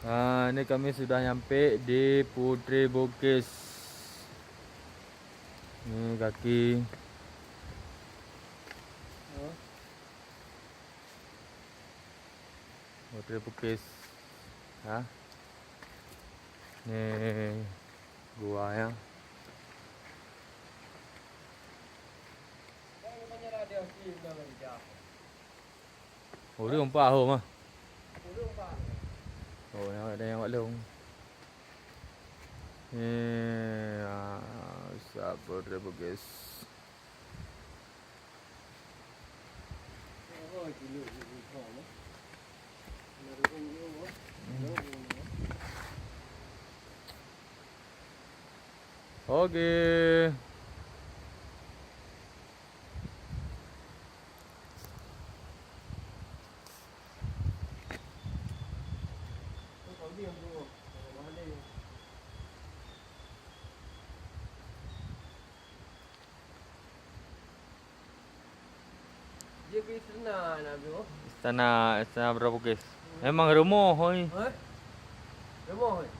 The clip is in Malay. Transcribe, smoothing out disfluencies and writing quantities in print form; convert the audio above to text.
Ni kami sudah nyampe di Putri Bukis. Ni kaki. Putri Bukis. Ni gua ya. Oh, dia umpah mah. Oh, ada yang buat long. Sabar dia Bugis. Okey. Dia ke istana nak bro. Istana berapa Bugis? Memang rumah hoi. Rumah oi.